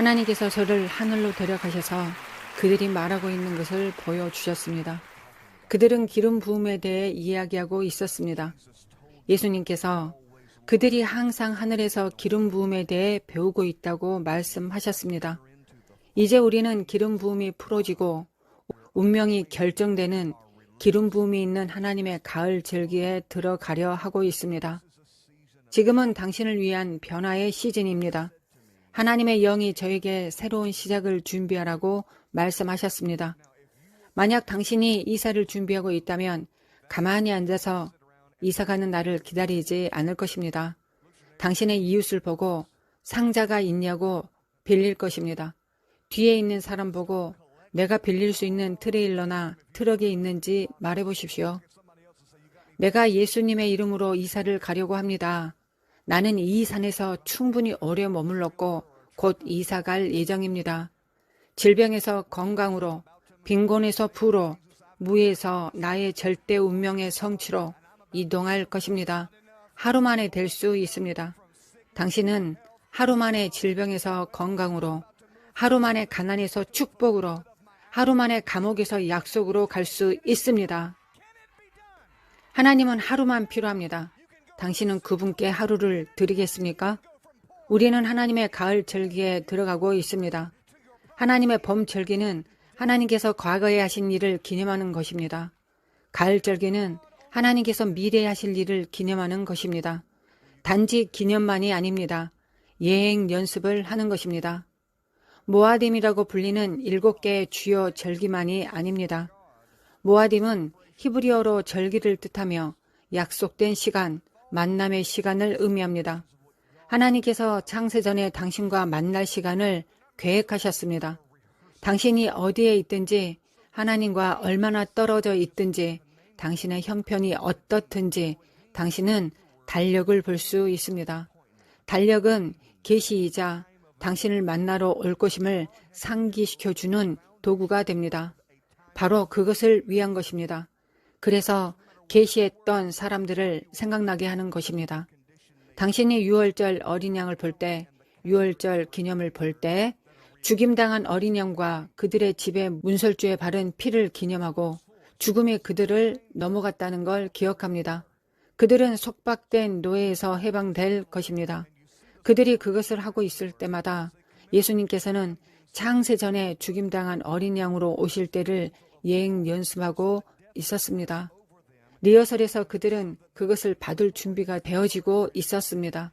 하나님께서 저를 하늘로 데려가셔서 그들이 말하고 있는 것을 보여주셨습니다. 그들은 기름 부음에 대해 이야기하고 있었습니다. 예수님께서 그들이 항상 하늘에서 기름 부음에 대해 배우고 있다고 말씀하셨습니다. 이제 우리는 기름 부음이 풀어지고 운명이 결정되는 기름 부음이 있는 하나님의 가을 절기에 들어가려 하고 있습니다. 지금은 당신을 위한 변화의 시즌입니다. 하나님의 영이 저에게 새로운 시작을 준비하라고 말씀하셨습니다. 만약 당신이 이사를 준비하고 있다면 가만히 앉아서 이사가는 날을 기다리지 않을 것입니다. 당신의 이웃을 보고 상자가 있냐고 빌릴 것입니다. 뒤에 있는 사람 보고 내가 빌릴 수 있는 트레일러나 트럭이 있는지 말해보십시오. 내가 예수님의 이름으로 이사를 가려고 합니다. 나는 이 산에서 충분히 오래 머물렀고 곧 이사 갈 예정입니다. 질병에서 건강으로, 빈곤에서 부로, 무에서 나의 절대 운명의 성취로 이동할 것입니다. 하루 만에 될 수 있습니다. 당신은 하루 만에 질병에서 건강으로, 하루 만에 가난에서 축복으로, 하루 만에 감옥에서 약속으로 갈 수 있습니다. 하나님은 하루만 필요합니다. 당신은 그분께 하루를 드리겠습니까? 우리는 하나님의 가을 절기에 들어가고 있습니다. 하나님의 봄 절기는 하나님께서 과거에 하신 일을 기념하는 것입니다. 가을 절기는 하나님께서 미래에 하실 일을 기념하는 것입니다. 단지 기념만이 아닙니다. 예행 연습을 하는 것입니다. 모아딤이라고 불리는 7개의 주요 절기만이 아닙니다. 모아딤은 히브리어로 절기를 뜻하며 약속된 시간, 만남의 시간을 의미합니다. 하나님께서 창세전에 당신과 만날 시간을 계획하셨습니다. 당신이 어디에 있든지, 하나님과 얼마나 떨어져 있든지, 당신의 형편이 어떻든지 당신은 달력을 볼 수 있습니다. 달력은 계시이자 당신을 만나러 올 것임을 상기시켜주는 도구가 됩니다. 바로 그것을 위한 것입니다. 그래서 계시했던 사람들을 생각나게 하는 것입니다. 당신이 유월절 어린 양을 볼 때, 유월절 기념을 볼 때 죽임당한 어린 양과 그들의 집에 문설주에 바른 피를 기념하고 죽음이 그들을 넘어갔다는 걸 기억합니다. 그들은 속박된 노예에서 해방될 것입니다. 그들이 그것을 하고 있을 때마다 예수님께서는 창세전에 죽임당한 어린 양으로 오실 때를 예행 연습하고 있었습니다. 리허설에서 그들은 그것을 받을 준비가 되어지고 있었습니다.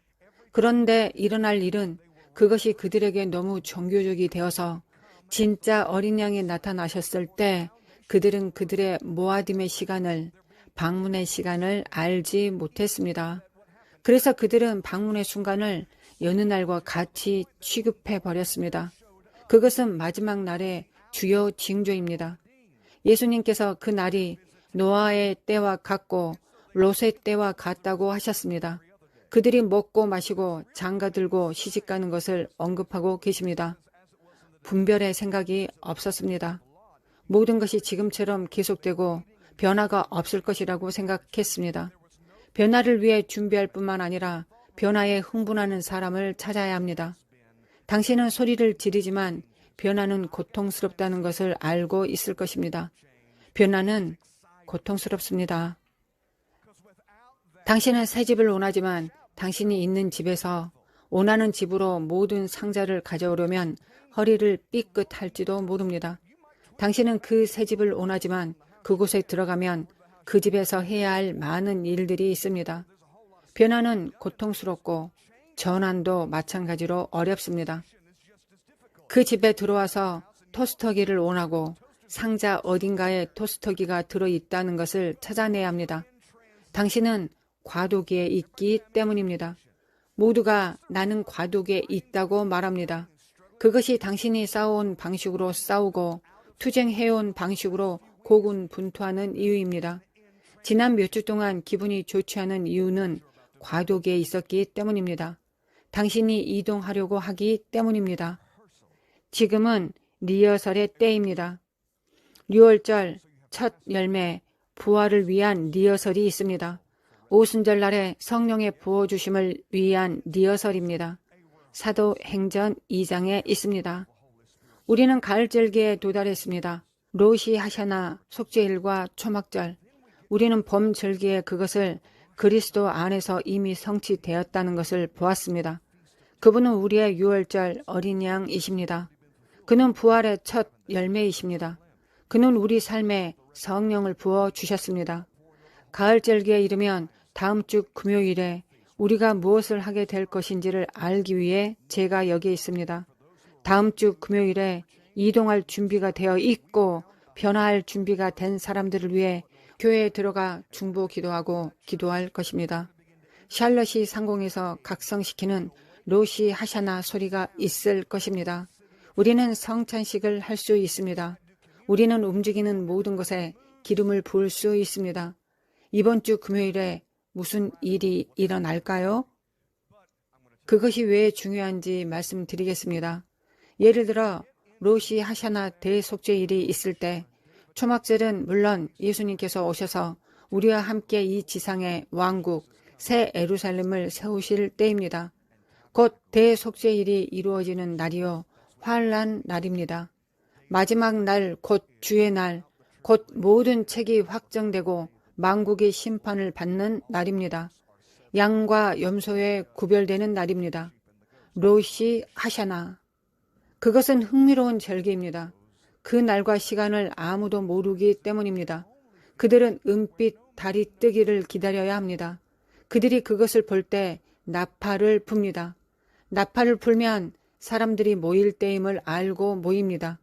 그런데 일어날 일은 그것이 그들에게 너무 종교적이 되어서 진짜 어린 양이 나타나셨을 때 그들은 그들의 모아딤의 시간을, 방문의 시간을 알지 못했습니다. 그래서 그들은 방문의 순간을 여느 날과 같이 취급해 버렸습니다. 그것은 마지막 날의 주요 징조입니다. 예수님께서 그 날이 노아의 때와 같고 롯의 때와 같다고 하셨습니다. 그들이 먹고 마시고 장가들고 시집가는 것을 언급하고 계십니다. 분별의 생각이 없었습니다. 모든 것이 지금처럼 계속되고 변화가 없을 것이라고 생각했습니다. 변화를 위해 준비할 뿐만 아니라 변화에 흥분하는 사람을 찾아야 합니다. 당신은 소리를 지르지만 변화는 고통스럽다는 것을 알고 있을 것입니다. 변화는 고통스럽습니다. 당신은 새 집을 원하지만 당신이 있는 집에서 원하는 집으로 모든 상자를 가져오려면 허리를 삐끗할지도 모릅니다. 당신은 그 새 집을 원하지만 그곳에 들어가면 그 집에서 해야 할 많은 일들이 있습니다. 변화는 고통스럽고 전환도 마찬가지로 어렵습니다. 그 집에 들어와서 토스터기를 원하고 상자 어딘가에 토스터기가 들어있다는 것을 찾아내야 합니다. 당신은 과도기에 있기 때문입니다. 모두가 나는 과도기에 있다고 말합니다. 그것이 당신이 싸워온 방식으로 싸우고 투쟁해온 방식으로 고군분투하는 이유입니다. 지난 몇 주 동안 기분이 좋지 않은 이유는 과도기에 있었기 때문입니다. 당신이 이동하려고 하기 때문입니다. 지금은 리허설의 때입니다. 6월절 첫 열매, 부활을 위한 리허설이 있습니다. 오순절날에 성령의 부어주심을 위한 리허설입니다. 사도행전 2장에 있습니다. 우리는 가을절기에 도달했습니다. 로시 하샤나 속죄일과 초막절. 우리는 봄절기에 그것을 그리스도 안에서 이미 성취되었다는 것을 보았습니다. 그분은 우리의 유월절 어린 양이십니다. 그는 부활의 첫 열매이십니다. 그는 우리 삶에 성령을 부어 주셨습니다. 가을절기에 이르면 다음 주 금요일에 우리가 무엇을 하게 될 것인지를 알기 위해 제가 여기 있습니다. 다음 주 금요일에 이동할 준비가 되어 있고 변화할 준비가 된 사람들을 위해 교회에 들어가 중보 기도하고 기도할 것입니다. 샬럿이 상공에서 각성시키는 로시 하샤나 소리가 있을 것입니다. 우리는 성찬식을 할 수 있습니다. 우리는 움직이는 모든 것에 기름을 부을 수 있습니다. 이번 주 금요일에 무슨 일이 일어날까요? 그것이 왜 중요한지 말씀드리겠습니다. 예를 들어 로시 하샤나 대속죄일이 있을 때 초막절은 물론 예수님께서 오셔서 우리와 함께 이 지상의 왕국 새 예루살렘을 세우실 때입니다. 곧 대속죄일이 이루어지는 날이요 환난 날입니다. 마지막 날 곧 주의 날, 곧 모든 책이 확정되고 만국이 심판을 받는 날입니다. 양과 염소에 구별되는 날입니다. 로시 하샤나. 그것은 흥미로운 절기입니다. 그 날과 시간을 아무도 모르기 때문입니다. 그들은 은빛 달이 뜨기를 기다려야 합니다. 그들이 그것을 볼 때 나팔을 붑니다. 나팔을 불면 사람들이 모일 때임을 알고 모입니다.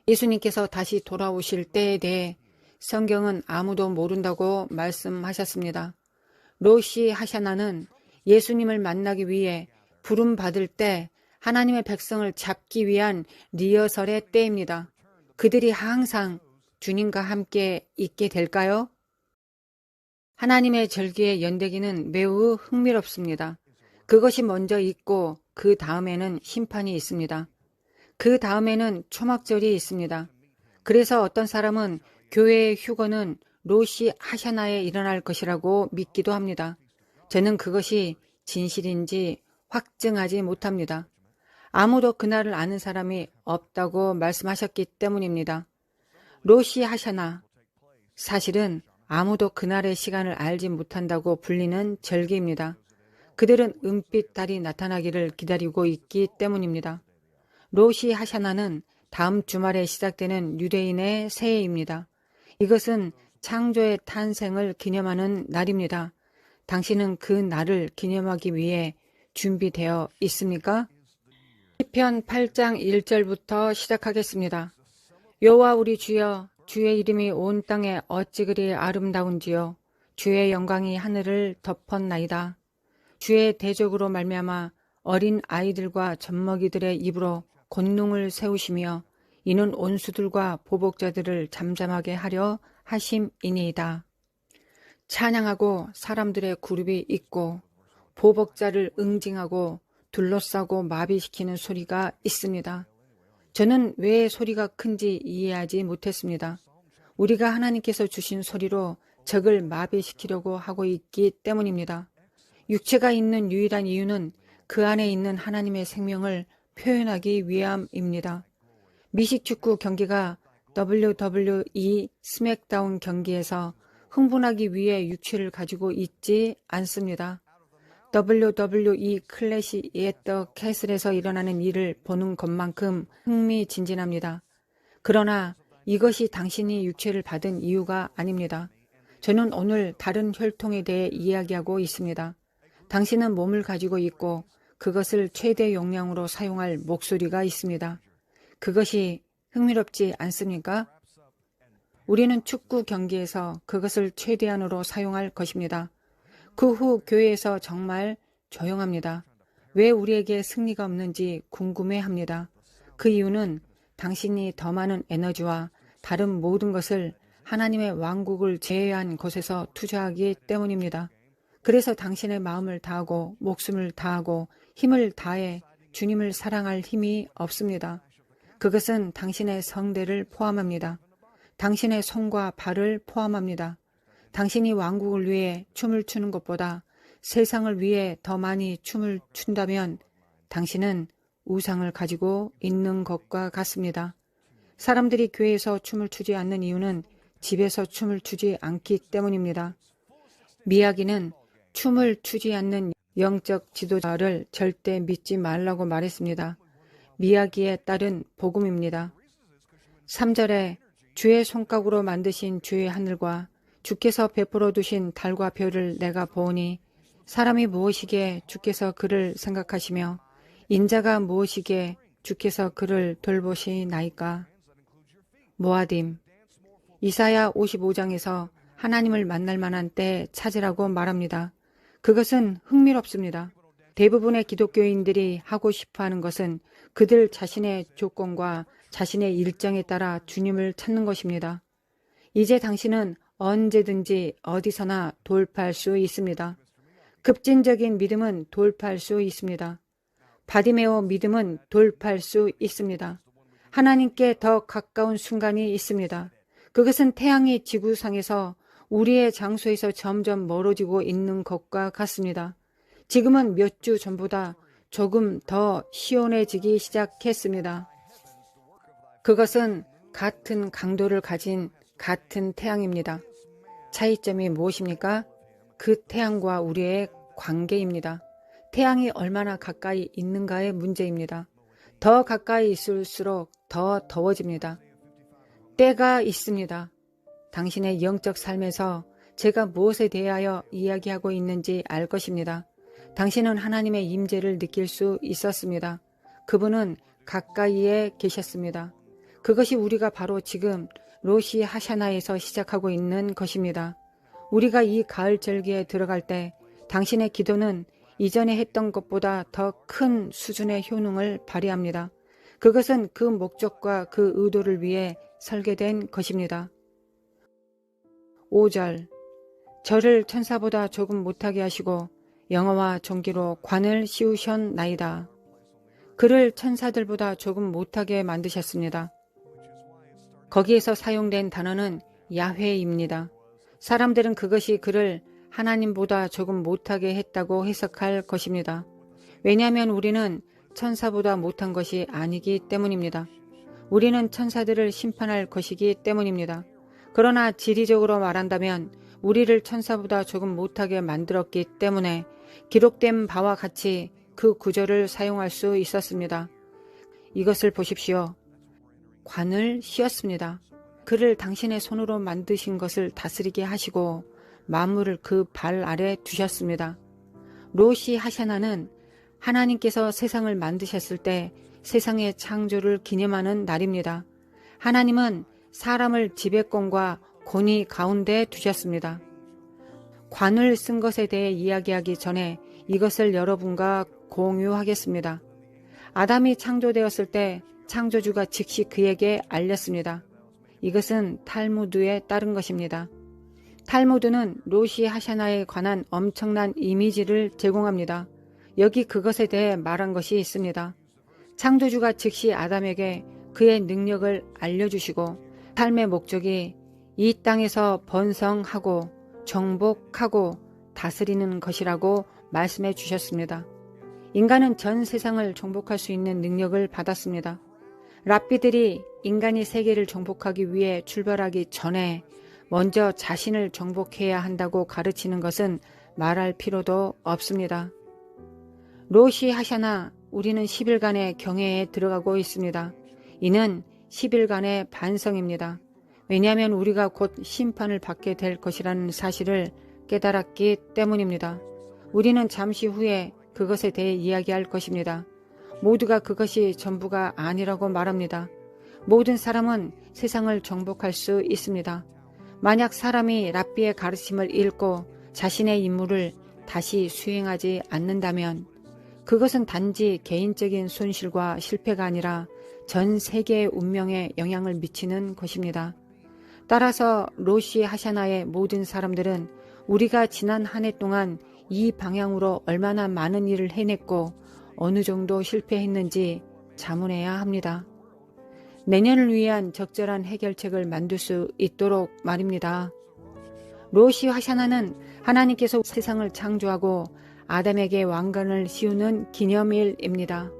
예수님께서 다시 돌아오실 때에 대해 성경은 아무도 모른다고 말씀하셨습니다. 로시 하샤나는 예수님을 만나기 위해 부름받을 때 하나님의 백성을 잡기 위한 리허설의 때입니다. 그들이 항상 주님과 함께 있게 될까요? 하나님의 절기의 연대기는 매우 흥미롭습니다. 그것이 먼저 있고 그 다음에는 심판이 있습니다. 그 다음에는 초막절이 있습니다. 그래서 어떤 사람은 교회의 휴거는 로시 하샤나에 일어날 것이라고 믿기도 합니다. 저는 그것이 진실인지 확증하지 못합니다. 아무도 그날을 아는 사람이 없다고 말씀하셨기 때문입니다. 로시 하샤나, 사실은 아무도 그날의 시간을 알지 못한다고 불리는 절기입니다. 그들은 은빛 달이 나타나기를 기다리고 있기 때문입니다. 로시 하샤나는 다음 주말에 시작되는 유대인의 새해입니다. 이것은 창조의 탄생을 기념하는 날입니다. 당신은 그 날을 기념하기 위해 준비되어 있습니까? 시편 8장 1절부터 시작하겠습니다. 여호와 우리 주여, 주의 이름이 온 땅에 어찌 그리 아름다운지요. 주의 영광이 하늘을 덮었나이다. 주의 대적으로 말미암아 어린 아이들과 젖먹이들의 입으로 곤능을 세우시며 이는 온수들과 보복자들을 잠잠하게 하려 하심이니이다. 찬양하고 사람들의 그룹이 있고 보복자를 응징하고 둘러싸고 마비시키는 소리가 있습니다. 저는 왜 소리가 큰지 이해하지 못했습니다. 우리가 하나님께서 주신 소리로 적을 마비시키려고 하고 있기 때문입니다. 육체가 있는 유일한 이유는 그 안에 있는 하나님의 생명을 표현하기 위함입니다. 미식축구 경기가 WWE 스맥다운 경기에서 흥분하기 위해 육체를 가지고 있지 않습니다. WWE 클래시 앳더 캐슬에서 일어나는 일을 보는 것만큼 흥미진진합니다. 그러나 이것이 당신이 육체를 받은 이유가 아닙니다. 저는 오늘 다른 혈통에 대해 이야기하고 있습니다. 당신은 몸을 가지고 있고 그것을 최대 용량으로 사용할 목소리가 있습니다. 그것이 흥미롭지 않습니까? 우리는 축구 경기에서 그것을 최대한으로 사용할 것입니다. 그 후 교회에서 정말 조용합니다. 왜 우리에게 승리가 없는지 궁금해합니다. 그 이유는 당신이 더 많은 에너지와 다른 모든 것을 하나님의 왕국을 제외한 곳에서 투자하기 때문입니다. 그래서 당신의 마음을 다하고 목숨을 다하고 힘을 다해 주님을 사랑할 힘이 없습니다. 그것은 당신의 성대를 포함합니다. 당신의 손과 발을 포함합니다. 당신이 왕국을 위해 춤을 추는 것보다 세상을 위해 더 많이 춤을 춘다면 당신은 우상을 가지고 있는 것과 같습니다. 사람들이 교회에서 춤을 추지 않는 이유는 집에서 춤을 추지 않기 때문입니다. 미야기는 춤을 추지 않는 영적 지도자를 절대 믿지 말라고 말했습니다. 미야기에 따른 복음입니다. 3절에 주의 손가락으로 만드신 주의 하늘과 주께서 베풀어 두신 달과 별을 내가 보오니 사람이 무엇이기에 주께서 그를 생각하시며 인자가 무엇이기에 주께서 그를 돌보시나이까. 모아딤. 이사야 55장에서 하나님을 만날 만한 때 찾으라고 말합니다. 그것은 흥미롭습니다. 대부분의 기독교인들이 하고 싶어하는 것은 그들 자신의 조건과 자신의 일정에 따라 주님을 찾는 것입니다. 이제 당신은 언제든지 어디서나 돌파할 수 있습니다. 급진적인 믿음은 돌파할 수 있습니다. 바디메오 믿음은 돌파할 수 있습니다. 하나님께 더 가까운 순간이 있습니다. 그것은 태양이 지구상에서 우리의 장소에서 점점 멀어지고 있는 것과 같습니다. 지금은 몇 주 전보다 조금 더 시원해지기 시작했습니다. 그것은 같은 강도를 가진 같은 태양입니다. 차이점이 무엇입니까? 그 태양과 우리의 관계입니다. 태양이 얼마나 가까이 있는가의 문제입니다. 더 가까이 있을수록 더 더워집니다. 때가 있습니다. 당신의 영적 삶에서 제가 무엇에 대하여 이야기하고 있는지 알 것입니다. 당신은 하나님의 임재를 느낄 수 있었습니다. 그분은 가까이에 계셨습니다. 그것이 우리가 바로 지금 로시 하샤나에서 시작하고 있는 것입니다. 우리가 이 가을 절기에 들어갈 때 당신의 기도는 이전에 했던 것보다 더 큰 수준의 효능을 발휘합니다. 그것은 그 목적과 그 의도를 위해 설계된 것입니다. 5절. 저를 천사보다 조금 못하게 하시고 영어와 종기로 관을 씌우셨나이다. 그를 천사들보다 조금 못하게 만드셨습니다. 거기에서 사용된 단어는 야훼입니다. 사람들은 그것이 그를 하나님보다 조금 못하게 했다고 해석할 것입니다. 왜냐하면 우리는 천사보다 못한 것이 아니기 때문입니다. 우리는 천사들을 심판할 것이기 때문입니다. 그러나 지리적으로 말한다면 우리를 천사보다 조금 못하게 만들었기 때문에 기록된 바와 같이 그 구절을 사용할 수 있었습니다. 이것을 보십시오. 관을 씌웠습니다. 그를 당신의 손으로 만드신 것을 다스리게 하시고 만물을 그 발 아래 두셨습니다. 로시 하샤나는 하나님께서 세상을 만드셨을 때 세상의 창조를 기념하는 날입니다. 하나님은 사람을 지배권과 권위 가운데 두셨습니다. 관을 쓴 것에 대해 이야기하기 전에 이것을 여러분과 공유하겠습니다. 아담이 창조되었을 때 창조주가 즉시 그에게 알렸습니다. 이것은 탈무드에 따른 것입니다. 탈무드는 로시 하샤나에 관한 엄청난 이미지를 제공합니다. 여기 그것에 대해 말한 것이 있습니다. 창조주가 즉시 아담에게 그의 능력을 알려주시고 삶의 목적이 이 땅에서 번성하고 정복하고 다스리는 것이라고 말씀해 주셨습니다. 인간은 전 세상을 정복할 수 있는 능력을 받았습니다. 랍비들이 인간이 세계를 정복하기 위해 출발하기 전에 먼저 자신을 정복해야 한다고 가르치는 것은 말할 필요도 없습니다. 로시 하샤나, 우리는 10일간의 경애에 들어가고 있습니다. 이는 10일간의 반성입니다. 왜냐하면 우리가 곧 심판을 받게 될 것이라는 사실을 깨달았기 때문입니다. 우리는 잠시 후에 그것에 대해 이야기할 것입니다. 모두가 그것이 전부가 아니라고 말합니다. 모든 사람은 세상을 정복할 수 있습니다. 만약 사람이 랍비의 가르침을 읽고 자신의 임무를 다시 수행하지 않는다면 그것은 단지 개인적인 손실과 실패가 아니라 전 세계의 운명에 영향을 미치는 것입니다. 따라서 로시 하샤나의 모든 사람들은 우리가 지난 한 해 동안 이 방향으로 얼마나 많은 일을 해냈고 어느 정도 실패했는지 자문해야 합니다. 내년을 위한 적절한 해결책을 만들 수 있도록 말입니다. 로시 하샤나는 하나님께서 세상을 창조하고 아담에게 왕관을 씌우는 기념일입니다.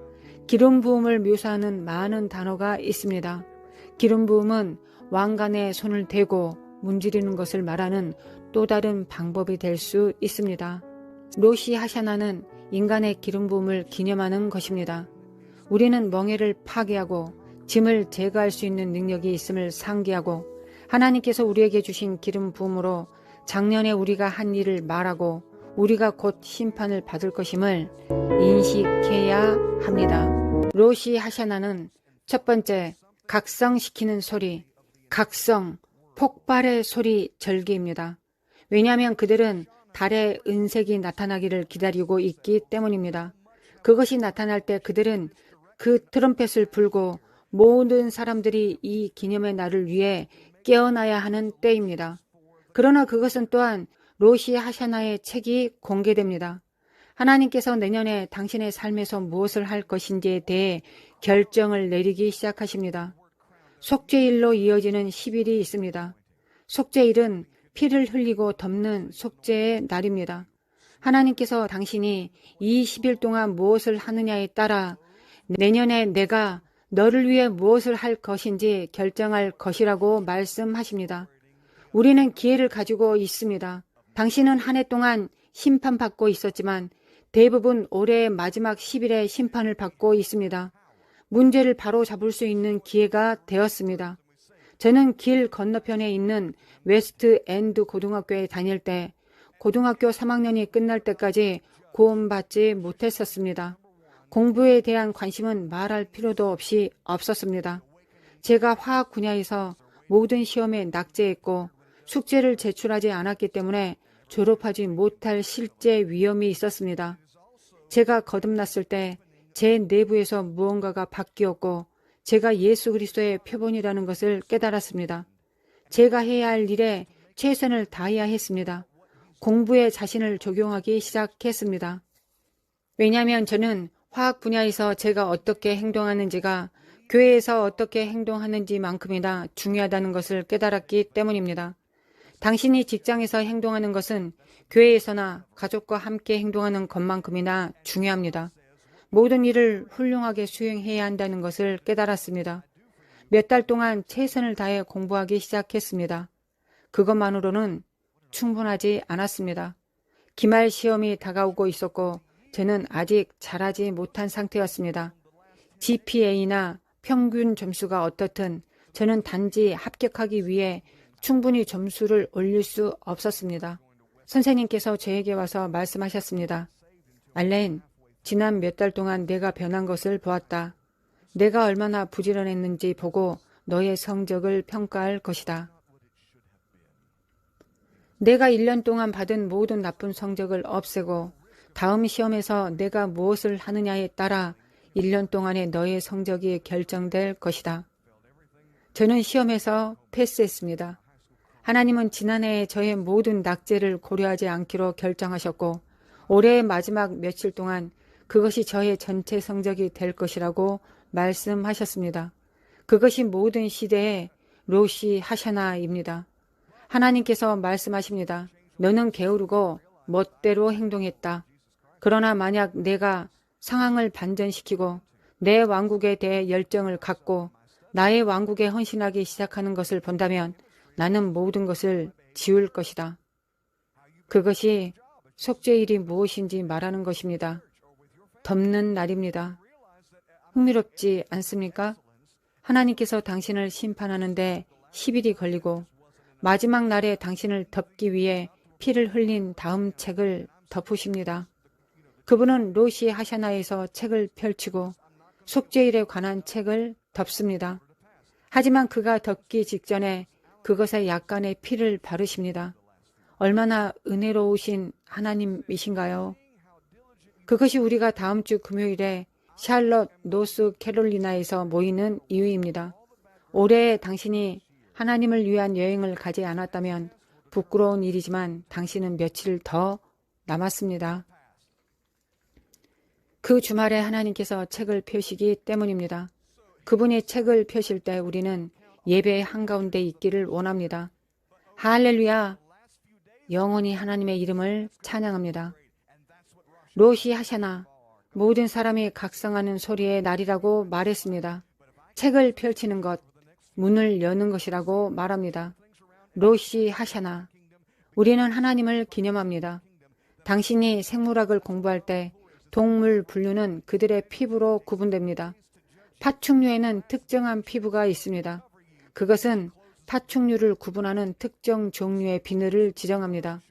기름 부음을 묘사하는 많은 단어가 있습니다. 기름 부음은 왕관에 손을 대고 문지르는 것을 말하는 또 다른 방법이 될 수 있습니다. 로시 하샤나는 인간의 기름 부음을 기념하는 것입니다. 우리는 멍에를 파괴하고 짐을 제거할 수 있는 능력이 있음을 상기하고 하나님께서 우리에게 주신 기름 부음으로 작년에 우리가 한 일을 말하고 우리가 곧 심판을 받을 것임을 인식해야 합니다. 로시 하샤나는 첫 번째, 각성시키는 소리, 각성, 폭발의 소리 절기입니다. 왜냐하면 그들은 달의 은색이 나타나기를 기다리고 있기 때문입니다. 그것이 나타날 때 그들은 그 트럼펫을 불고 모든 사람들이 이 기념의 날을 위해 깨어나야 하는 때입니다. 그러나 그것은 또한 로시 하샤나의 책이 공개됩니다. 하나님께서 내년에 당신의 삶에서 무엇을 할 것인지에 대해 결정을 내리기 시작하십니다. 속죄일로 이어지는 10일이 있습니다. 속죄일은 피를 흘리고 덮는 속죄의 날입니다. 하나님께서 당신이 이 10일 동안 무엇을 하느냐에 따라 내년에 내가 너를 위해 무엇을 할 것인지 결정할 것이라고 말씀하십니다. 우리는 기회를 가지고 있습니다. 당신은 한 해 동안 심판받고 있었지만 대부분 올해의 마지막 10일에 심판을 받고 있습니다. 문제를 바로 잡을 수 있는 기회가 되었습니다. 저는 길 건너편에 있는 웨스트 엔드 고등학교에 다닐 때 고등학교 3학년이 끝날 때까지 구원받지 못했었습니다. 공부에 대한 관심은 말할 필요도 없이 없었습니다. 제가 화학 분야에서 모든 시험에 낙제했고 숙제를 제출하지 않았기 때문에 졸업하지 못할 실제 위험이 있었습니다. 제가 거듭났을 때 제 내부에서 무언가가 바뀌었고 제가 예수 그리스도의 표본이라는 것을 깨달았습니다. 제가 해야 할 일에 최선을 다해야 했습니다. 공부에 자신을 적용하기 시작했습니다. 왜냐하면 저는 화학 분야에서 제가 어떻게 행동하는지가 교회에서 어떻게 행동하는지만큼이나 중요하다는 것을 깨달았기 때문입니다. 당신이 직장에서 행동하는 것은 교회에서나 가족과 함께 행동하는 것만큼이나 중요합니다. 모든 일을 훌륭하게 수행해야 한다는 것을 깨달았습니다. 몇 달 동안 최선을 다해 공부하기 시작했습니다. 그것만으로는 충분하지 않았습니다. 기말 시험이 다가오고 있었고 저는 아직 잘하지 못한 상태였습니다. GPA나 평균 점수가 어떻든 저는 단지 합격하기 위해 충분히 점수를 올릴 수 없었습니다. 선생님께서 저에게 와서 말씀하셨습니다. 알렌, 지난 몇 달 동안 내가 변한 것을 보았다. 내가 얼마나 부지런했는지 보고 너의 성적을 평가할 것이다. 내가 1년 동안 받은 모든 나쁜 성적을 없애고 다음 시험에서 내가 무엇을 하느냐에 따라 1년 동안의 너의 성적이 결정될 것이다. 저는 시험에서 패스했습니다. 하나님은 지난해 저의 모든 낙제를 고려하지 않기로 결정하셨고 올해의 마지막 며칠 동안 그것이 저의 전체 성적이 될 것이라고 말씀하셨습니다. 그것이 모든 시대의 로시 하샤나입니다. 하나님께서 말씀하십니다. 너는 게으르고 멋대로 행동했다. 그러나 만약 내가 상황을 반전시키고 내 왕국에 대해 열정을 갖고 나의 왕국에 헌신하기 시작하는 것을 본다면 나는 모든 것을 지울 것이다. 그것이 속죄일이 무엇인지 말하는 것입니다. 덮는 날입니다. 흥미롭지 않습니까? 하나님께서 당신을 심판하는데 10일이 걸리고 마지막 날에 당신을 덮기 위해 피를 흘린 다음 책을 덮으십니다. 그분은 로시 하샤나에서 책을 펼치고 속죄일에 관한 책을 덮습니다. 하지만 그가 덮기 직전에 그것에 약간의 피를 바르십니다. 얼마나 은혜로우신 하나님이신가요? 그것이 우리가 다음 주 금요일에 샬럿 노스 캐롤리나에서 모이는 이유입니다. 올해 당신이 하나님을 위한 여행을 가지 않았다면 부끄러운 일이지만 당신은 며칠 더 남았습니다. 그 주말에 하나님께서 책을 펴시기 때문입니다. 그분이 책을 펴실 때 우리는 예배의 한가운데 있기를 원합니다. 할렐루야! 영원히 하나님의 이름을 찬양합니다. 로시 하샤나, 모든 사람이 각성하는 소리의 날이라고 말했습니다. 책을 펼치는 것, 문을 여는 것이라고 말합니다. 로시 하샤나, 우리는 하나님을 기념합니다. 당신이 생물학을 공부할 때 동물 분류는 그들의 피부로 구분됩니다. 파충류에는 특정한 피부가 있습니다. 그것은 파충류를 구분하는 특정 종류의 비늘을 지정합니다.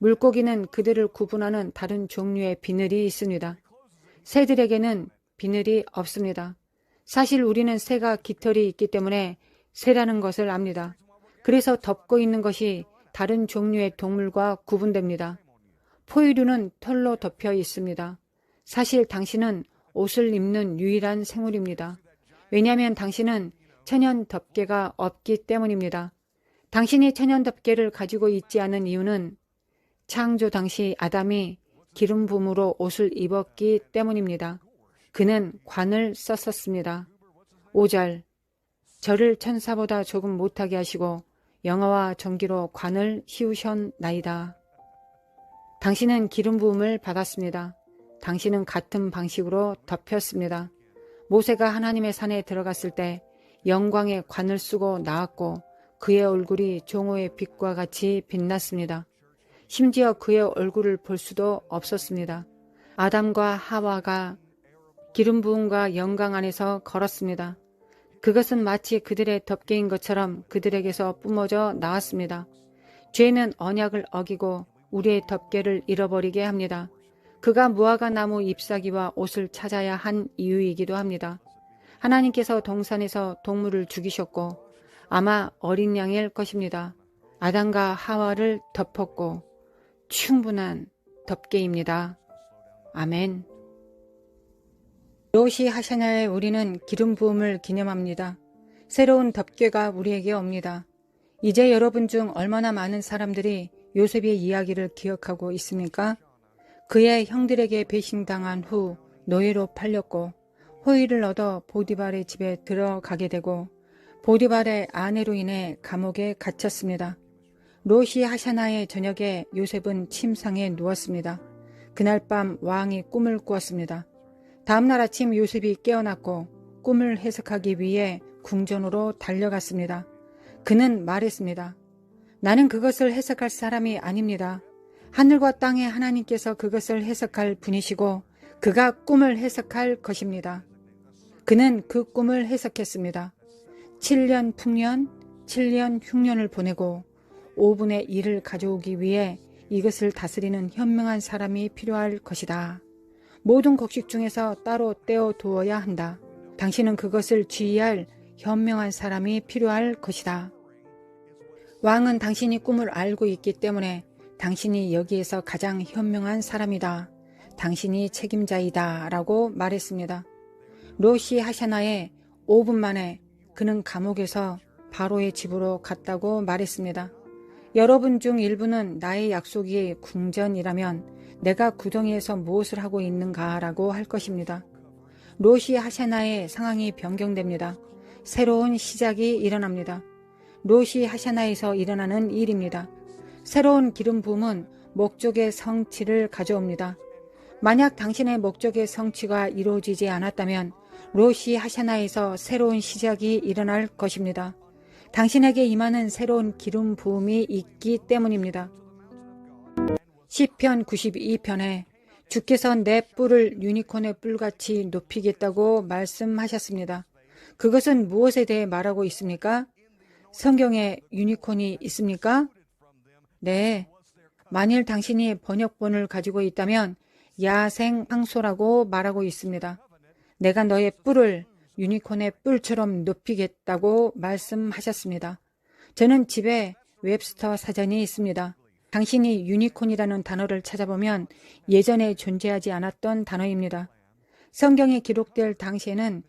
물고기는 그들을 구분하는 다른 종류의 비늘이 있습니다. 새들에게는 비늘이 없습니다. 사실 우리는 새가 깃털이 있기 때문에 새라는 것을 압니다. 그래서 덮고 있는 것이 다른 종류의 동물과 구분됩니다. 포유류는 털로 덮여 있습니다. 사실 당신은 옷을 입는 유일한 생물입니다. 왜냐하면 당신은 천연 덮개가 없기 때문입니다. 당신이 천연 덮개를 가지고 있지 않은 이유는 창조 당시 아담이 기름 부음으로 옷을 입었기 때문입니다. 그는 관을 썼었습니다. 5절, 저를 천사보다 조금 못하게 하시고 영화와 전기로 관을 씌우셨나이다. 당신은 기름 부음을 받았습니다. 당신은 같은 방식으로 덮였습니다. 모세가 하나님의 산에 들어갔을 때 영광의 관을 쓰고 나왔고 그의 얼굴이 종호의 빛과 같이 빛났습니다. 심지어 그의 얼굴을 볼 수도 없었습니다. 아담과 하와가 기름 부음과 영광 안에서 걸었습니다. 그것은 마치 그들의 덮개인 것처럼 그들에게서 뿜어져 나왔습니다. 죄는 언약을 어기고 우리의 덮개를 잃어버리게 합니다. 그가 무화과 나무 잎사귀와 옷을 찾아야 한 이유이기도 합니다. 하나님께서 동산에서 동물을 죽이셨고 아마 어린 양일 것입니다. 아담과 하와를 덮었고 충분한 덮개입니다. 아멘. 로시 하샤나에 우리는 기름 부음을 기념합니다. 새로운 덮개가 우리에게 옵니다. 이제 여러분 중 얼마나 많은 사람들이 요셉의 이야기를 기억하고 있습니까? 그의 형들에게 배신당한 후 노예로 팔렸고 호의를 얻어 보디발의 집에 들어가게 되고 보디발의 아내로 인해 감옥에 갇혔습니다. 로시 하샤나의 저녁에 요셉은 침상에 누웠습니다. 그날 밤 왕이 꿈을 꾸었습니다. 다음날 아침 요셉이 깨어났고 꿈을 해석하기 위해 궁전으로 달려갔습니다. 그는 말했습니다. 나는 그것을 해석할 사람이 아닙니다. 하늘과 땅의 하나님께서 그것을 해석할 분이시고 그가 꿈을 해석할 것입니다. 그는 그 꿈을 해석했습니다. 7년 풍년, 7년 흉년을 보내고 5분의 1을 가져오기 위해 이것을 다스리는 현명한 사람이 필요할 것이다. 모든 곡식 중에서 따로 떼어 두어야 한다. 당신은 그것을 지휘할 현명한 사람이 필요할 것이다. 왕은 당신이 꿈을 알고 있기 때문에 당신이 여기에서 가장 현명한 사람이다. 당신이 책임자이다. 라고 말했습니다. 로시 하샤나의 5분 만에 그는 감옥에서 바로의 집으로 갔다고 말했습니다. 여러분 중 일부는 나의 약속이 궁전이라면 내가 구덩이에서 무엇을 하고 있는가 라고 할 것입니다. 로시 하샤나의 상황이 변경됩니다. 새로운 시작이 일어납니다. 로시 하샤나에서 일어나는 일입니다. 새로운 기름 부음은 목적의 성취를 가져옵니다. 만약 당신의 목적의 성취가 이루어지지 않았다면 로시 하샤나에서 새로운 시작이 일어날 것입니다. 당신에게 임하는 새로운 기름 부음이 있기 때문입니다. 시편 92편에 주께서 내 뿔을 유니콘의 뿔같이 높이겠다고 말씀하셨습니다. 그것은 무엇에 대해 말하고 있습니까? 성경에 유니콘이 있습니까? 네. 만일 당신이 번역본을 가지고 있다면 야생 황소라고 말하고 있습니다. 내가 너의 뿔을 유니콘의 뿔처럼 높이겠다고 말씀하셨습니다. 저는 집에 웹스터 사전이 있습니다. 당신이 유니콘이라는 단어를 찾아보면 예전에 존재하지 않았던 단어입니다. 성경에 기록될 당시에는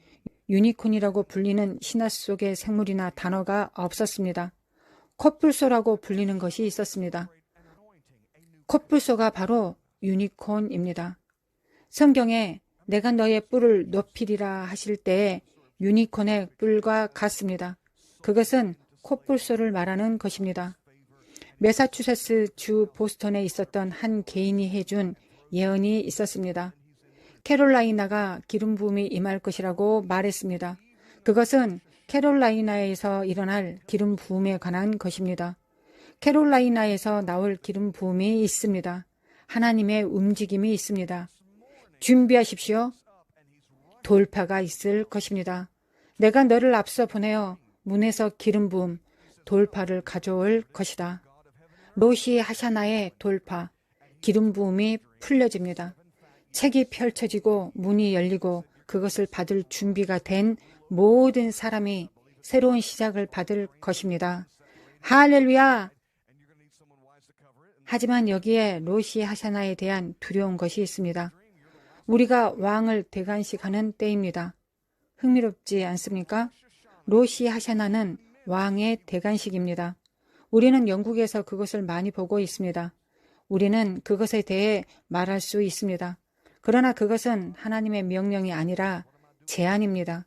유니콘이라고 불리는 신화 속의 생물이나 단어가 없었습니다. 코뿔소라고 불리는 것이 있었습니다. 코뿔소가 바로 유니콘입니다. 성경에 내가 너의 뿔을 높이리라 하실 때에 유니콘의 뿔과 같습니다. 그것은 코뿔소를 말하는 것입니다. 매사추세츠 주 보스턴에 있었던 한 개인이 해준 예언이 있었습니다. 캐롤라이나가 기름 부음이 임할 것이라고 말했습니다. 그것은 캐롤라이나에서 일어날 기름 부음에 관한 것입니다. 캐롤라이나에서 나올 기름 부음이 있습니다. 하나님의 움직임이 있습니다. 준비하십시오. 돌파가 있을 것입니다. 내가 너를 앞서 보내어 문에서 기름 부음, 돌파를 가져올 것이다. 로시 하샤나의 돌파, 기름 부음이 풀려집니다. 책이 펼쳐지고 문이 열리고 그것을 받을 준비가 된 모든 사람이 새로운 시작을 받을 것입니다. 할렐루야! 하지만 여기에 로시 하샤나에 대한 두려운 것이 있습니다. 우리가 왕을 대관식하는 때입니다. 흥미롭지 않습니까? 로시 하샤나는 왕의 대관식입니다. 우리는 영국에서 그것을 많이 보고 있습니다. 우리는 그것에 대해 말할 수 있습니다. 그러나 그것은 하나님의 명령이 아니라 제안입니다.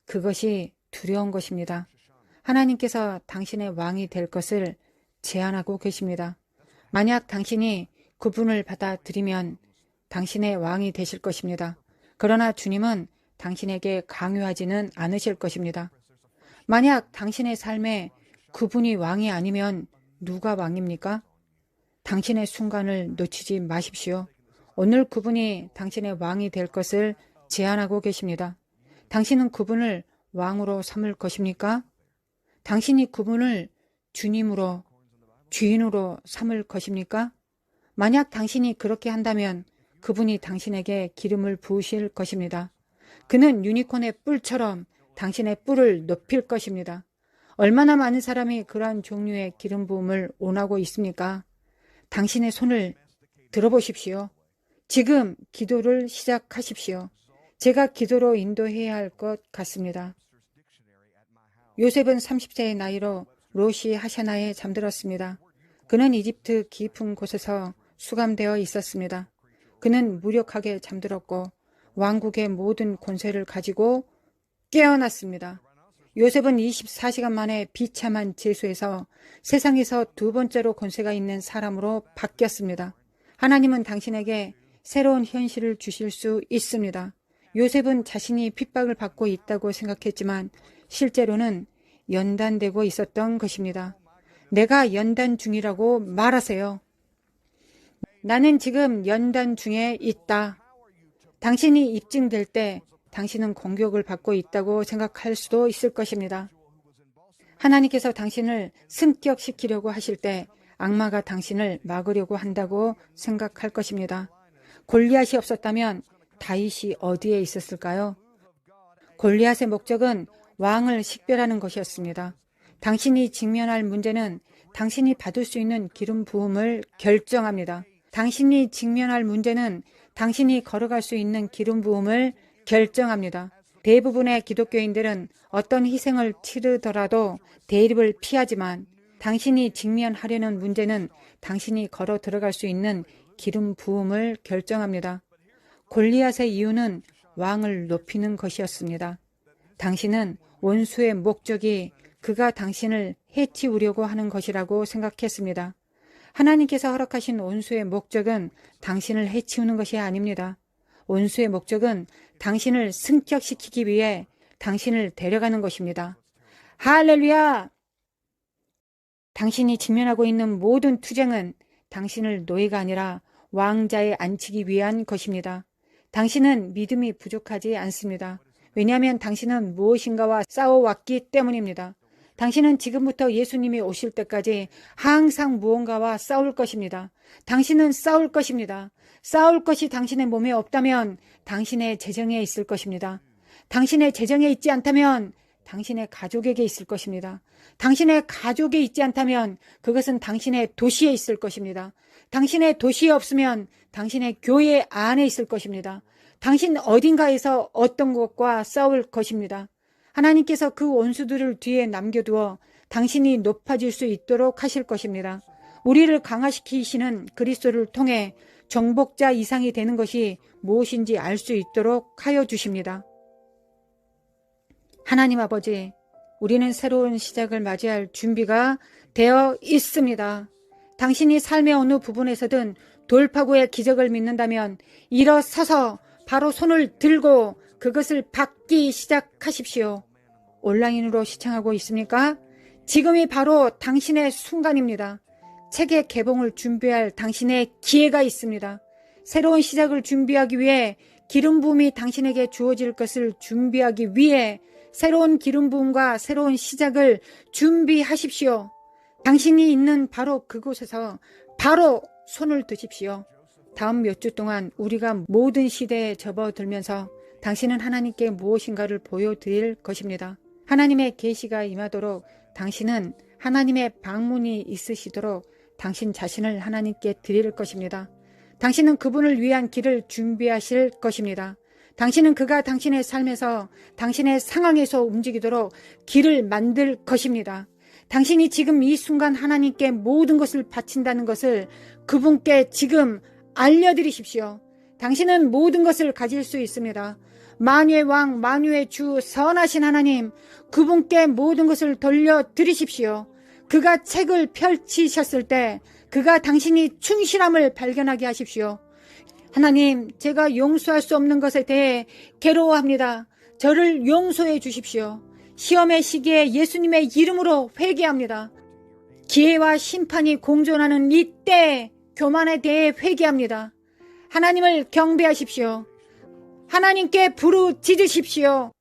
그것이 두려운 것입니다. 하나님께서 당신의 왕이 될 것을 제안하고 계십니다. 만약 당신이 그분을 받아들이면 당신의 왕이 되실 것입니다. 그러나 주님은 당신에게 강요하지는 않으실 것입니다. 만약 당신의 삶에 그분이 왕이 아니면 누가 왕입니까? 당신의 순간을 놓치지 마십시오. 오늘 그분이 당신의 왕이 될 것을 제안하고 계십니다. 당신은 그분을 왕으로 삼을 것입니까? 당신이 그분을 주님으로, 주인으로 삼을 것입니까? 만약 당신이 그렇게 한다면 그분이 당신에게 기름을 부으실 것입니다. 그는 유니콘의 뿔처럼 당신의 뿔을 높일 것입니다. 얼마나 많은 사람이 그러한 종류의 기름 부음을 원하고 있습니까? 당신의 손을 들어보십시오. 지금 기도를 시작하십시오. 제가 기도로 인도해야 할 것 같습니다. 요셉은 30세의 나이로 로시 하샤나에 잠들었습니다. 그는 이집트 깊은 곳에서 수감되어 있었습니다. 그는 무력하게 잠들었고 왕국의 모든 권세를 가지고 깨어났습니다. 요셉은 24시간 만에 비참한 죄수에서 세상에서 두 번째로 권세가 있는 사람으로 바뀌었습니다. 하나님은 당신에게 새로운 현실을 주실 수 있습니다. 요셉은 자신이 핍박을 받고 있다고 생각했지만 실제로는 연단되고 있었던 것입니다. 내가 연단 중이라고 말하세요. 나는 지금 연단 중에 있다. 당신이 입증될 때 당신은 공격을 받고 있다고 생각할 수도 있을 것입니다. 하나님께서 당신을 승격시키려고 하실 때 악마가 당신을 막으려고 한다고 생각할 것입니다. 골리앗이 없었다면 다윗이 어디에 있었을까요? 골리앗의 목적은 왕을 식별하는 것이었습니다. 당신이 직면할 문제는 당신이 받을 수 있는 기름 부음을 결정합니다. 당신이 직면할 문제는 당신이 걸어갈 수 있는 기름 부음을 결정합니다. 대부분의 기독교인들은 어떤 희생을 치르더라도 대립을 피하지만 당신이 직면하려는 문제는 당신이 걸어 들어갈 수 있는 기름 부음을 결정합니다. 골리앗의 이유는 왕을 높이는 것이었습니다. 당신은 원수의 목적이 그가 당신을 해치우려고 하는 것이라고 생각했습니다. 하나님께서 허락하신 원수의 목적은 당신을 해치우는 것이 아닙니다. 원수의 목적은 당신을 승격시키기 위해 당신을 데려가는 것입니다. 할렐루야! 당신이 직면하고 있는 모든 투쟁은 당신을 노예가 아니라 왕자에 앉히기 위한 것입니다. 당신은 믿음이 부족하지 않습니다. 왜냐하면 당신은 무엇인가와 싸워왔기 때문입니다. 당신은 지금부터 예수님이 오실 때까지 항상 무언가와 싸울 것입니다. 당신은 싸울 것입니다. 싸울 것이 당신의 몸에 없다면 당신의 재정에 있을 것입니다. 당신의 재정에 있지 않다면 당신의 가족에게 있을 것입니다. 당신의 가족에 있지 않다면 그것은 당신의 도시에 있을 것입니다. 당신의 도시에 없으면 당신의 교회 안에 있을 것입니다. 당신 어딘가에서 어떤 것과 싸울 것입니다. 하나님께서 그 원수들을 뒤에 남겨두어 당신이 높아질 수 있도록 하실 것입니다. 우리를 강화시키시는 그리스도를 통해 정복자 이상이 되는 것이 무엇인지 알 수 있도록 하여 주십니다. 하나님 아버지, 우리는 새로운 시작을 맞이할 준비가 되어 있습니다. 당신이 삶의 어느 부분에서든 돌파구의 기적을 믿는다면 일어서서 바로 손을 들고 그것을 받기 시작하십시오. 온라인으로 시청하고 있습니까? 지금이 바로 당신의 순간입니다. 책의 개봉을 준비할 당신의 기회가 있습니다. 새로운 시작을 준비하기 위해 기름 부음이 당신에게 주어질 것을 준비하기 위해 새로운 기름 부음과 새로운 시작을 준비하십시오. 당신이 있는 바로 그곳에서 바로 손을 드십시오. 다음 몇 주 동안 우리가 모든 시대에 접어들면서 당신은 하나님께 무엇인가를 보여드릴 것입니다. 하나님의 계시가 임하도록 당신은 하나님의 방문이 있으시도록 당신 자신을 하나님께 드릴 것입니다. 당신은 그분을 위한 길을 준비하실 것입니다. 당신은 그가 당신의 삶에서 당신의 상황에서 움직이도록 길을 만들 것입니다. 당신이 지금 이 순간 하나님께 모든 것을 바친다는 것을 그분께 지금 알려드리십시오. 당신은 모든 것을 가질 수 있습니다. 만유의 왕, 만유의 주, 선하신 하나님, 그분께 모든 것을 돌려드리십시오. 그가 책을 펼치셨을 때 그가 당신이 충실함을 발견하게 하십시오. 하나님, 제가 용서할 수 없는 것에 대해 괴로워합니다. 저를 용서해 주십시오. 시험의 시기에 예수님의 이름으로 회개합니다. 기회와 심판이 공존하는 이때 교만에 대해 회개합니다. 하나님을 경배하십시오. 하나님께 부르짖으십시오.